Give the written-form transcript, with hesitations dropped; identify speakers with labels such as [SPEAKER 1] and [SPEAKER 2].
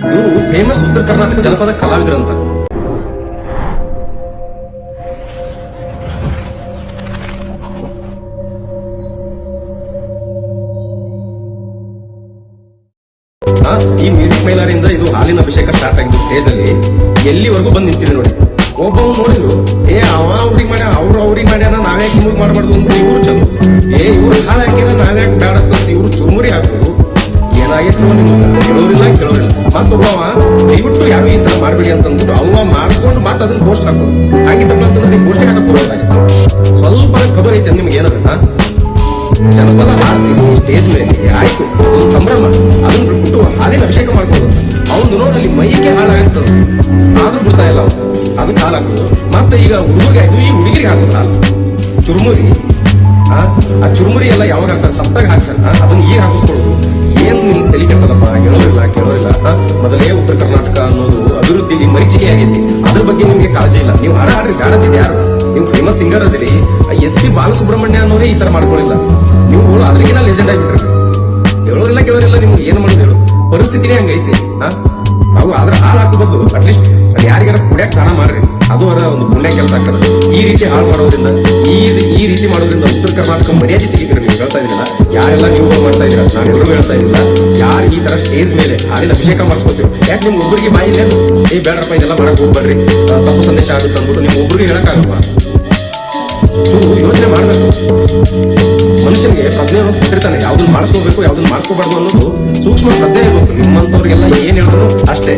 [SPEAKER 1] ಇವರು ಫೇಮಸ್ ಉತ್ತರ ಕರ್ನಾಟಕ ಜನಪದ ಕಲಾವಿದರಂತ. ಈ ಮ್ಯೂಸಿಕ್ ಮೈಲಾರಿಂದ ಇದು ಹಾಲಿನ ಅಭಿಷೇಕ ಸ್ಟಾರ್ಟ್ ಆಗಿದ್ದು ಸ್ಟೇಜ್ ಅಲ್ಲಿ ಎಲ್ಲಿವರೆಗೂ ಬಂದು ನಿಂತಿದೆ ನೋಡಿ. ಒಬ್ಬವ್ ನೋಡಿದ್ರು ಅವ ಅವ್ರಿಗೆ ಮಾಡ್ಯ ಅವ್ರಿಗೆ ಮಾಡ್ಯಾನ ನಾವ್ಯಾಕೆ ನಿಮಗ್ ಮಾಡಬಾರ್ದು ಅಂತ ಇವ್ರು ಚಂದ, ಇವ್ರು ಹಾಳು ಹಾಕಿದ್ರೆ ನಾವ್ಯಾಕೆ ಬೇಡತ್ತ ಇವ್ರು ಚುರುಮುರಿ ಹಾಕೋದು. ಏನಾಗಿತ್ತು ನಿಮ್ಗೆ ಕೇಳೋರಿಲ್ಲ ಮತ್ತೊಬ್ಬವ ದಯವಿಟ್ಟು ಯಾರು ಈ ತರ ಮಾಡ್ಬೇಡಿ ಅಂತಂದ್ಬಿಟ್ಟು ಅವ ಮಾಡಿಸ್ಕೊಂಡು ಮತ್ತೆ ಅದನ್ನ ಪೋಸ್ಟ್ ಹಾಕೋದು. ಹಾಗಿದ್ದಲ್ಲ ಅಂತಂದ್ರೆ ನೀವು ಪೋಸ್ಟಿಗೆ ಹಾಕೋದಾಗಿತ್ತು. ಸ್ವಲ್ಪ ಖಬರ್ ಐತೆ ನಿಮ್ಗೆ ಏನದ ಜನಪದ ಹಾಡ್ತೀವಿ ಸ್ಟೇಜ್ ಮೇಲೆ ಆಯ್ತು ಒಂದು ಸಂಭ್ರಮ, ಅದನ್ನ ಬಿಟ್ಬಿಟ್ಟು ಹಾಲಿನ ಅಭಿಷೇಕ ಮಾಡ್ಕೋದು. ಅವ್ನು ನೋಡಲ್ಲಿ ಮೈಗೆ ಹಾಳಾಗ್ತದ ಆದ್ರೂ ಬಿಡ್ತಾ ಇಲ್ಲ ಅವ್ನು ಅದಕ್ಕೆ ಹಾಲು ಹಾಕೋದು. ಮತ್ತೆ ಈಗ ಹುಡುಗರಿಗೆ ಆಯ್ತು ಈ ಹುಡುಗಿರಿಗೆ ಹಾಕೋದು ಹಾಲು ಚುರುಮುರಿ. ಆ ಚುರುಮುರಿ ಎಲ್ಲ ಯಾವಾಗ ಹಾಕ್ತಾರೆ ಸಪ್ತಾಗ ಹಾಕ್ತಾರೆ, ಅದನ್ನ ಈಗ ಹಾಕಿಸ್ಕೊಳ್ಳೋದು. ಏನ್ ನಿಮ್ ತಲೆ ಕೆಟ್ಟದಪ್ಪ, ಕೇಳೋರಿಲ್ಲ. ಮೊದಲೇ ಉತ್ತರ ಕರ್ನಾಟಕ ಅನ್ನೋದು ಅಭಿವೃದ್ಧಿಲಿ ಮರೀಚಿಕೆ ಆಗೈತಿ, ಅದ್ರ ಬಗ್ಗೆ ನಿಮ್ಗೆ ಕಾಳಜಿ ಇಲ್ಲ. ನೀವು ಹಾಡ್ರಿ ಬ್ಯಾಡದಿದ್ದು ಯಾರು, ನೀವು ಫೇಮಸ್ ಸಿಂಗರ್ ಅದಿರಿ. SP ಬಾಲಸುಬ್ರಹ್ಮಣ್ಯ ಅನ್ನೋರೇ ಈ ತರ ಮಾಡ್ಕೊಳ್ಳಿಲ್ಲ. ನೀವು ಅದ್ರಿಗಿನ ಲೆಜೆಂಡ್ ಆಗಿಬಿಟ್ರಿ. ಕೇಳೋರಿಲ್ಲ ನಿಮ್ಗೆ ಏನ್ ಮಾಡೋದು ಹೇಳು, ಪರಿಸ್ಥಿತಿನೇ ಹಂಗೈತಿ. ಅವು ಅದ್ರ ಹಾಳು ಹಾಕೋ ಬದಲು ಅಟ್ಲೀಸ್ಟ್ ಯಾರಿಗಾರ ಕುಡಿಯಕ್ ಸ್ನಾನ ಮಾಡ್ರಿ, ಅದು ಅವರ ಒಂದು ಪುಣ್ಯ ಕೆಲಸ ಆಗ್ತದೆ. ಈ ರೀತಿ ಹಾಳು ಮಾಡೋದ್ರಿಂದ ಈ ರೀತಿ ಮಾಡೋದ್ರಿಂದ ಉತ್ತರ ಕರ್ನಾಟಕ ಮರ್ಯಾದೆ ತೆಗಿತೀರಿ. ನೀವು ಹೇಳ್ತಾ ಇದೀರಲ್ಲ, ಯಾರೆಲ್ಲ ನೀವು ಮಾಡ್ತಾ ಇದೀರ, ನಾನೆಲ್ಲರೂ ಹೇಳ್ತಾ ಇದ್ದಿಲ್ಲ. ಯಾರು ಈ ತರ ಸ್ಟೇಜ್ ಮೇಲೆ ಹಾಲಿನ ಅಭಿಷೇಕ ಮಾಡಿಸ್ಕೊತೀವಿ, ಯಾಕೆ ನಿಮ್ ಒಬ್ಬರಿಗೆ ಬಾಯಿ ಇಲ್ಲ ಬೇಡಪ್ಪ ಇದೆಲ್ಲ ಮಾಡಕ್ ಹೋಗ್ಬೇಡ್ರಿ, ತಪ್ಪು ಸಂದೇಶ ಆಗುತ್ತೆ ಅಂದ್ಬಿಟ್ಟು ನಿಮ್ ಒಬ್ರಿಗೆ ಹೇಳಕ್ಕಾಗಲ್ವಾ? ಯೋಚನೆ ಮಾಡ್ಬೇಕು. ಮನುಷ್ಯನಿಗೆ ಪ್ರಜ್ಞೆ ಅನ್ನೋದು ಕೊಟ್ಟಿರ್ತಾನೆ, ಯಾವ್ದನ್ನ ಮಾಡಿಸ್ಕೋಬೇಕು ಯಾವ್ದನ್ನ ಮಾಡಿಸ್ಕೋಬಾರ್ದು ಅನ್ನೋದು ಸೂಕ್ಷ್ಮ ಪ್ರಜ್ಞೆ ಇರ್ಬೇಕು. ನಿಮ್ಮಂತವ್ರಿಗೆಲ್ಲ ಏನ್ ಹೇಳಿದ್ರು ಅಷ್ಟೇ.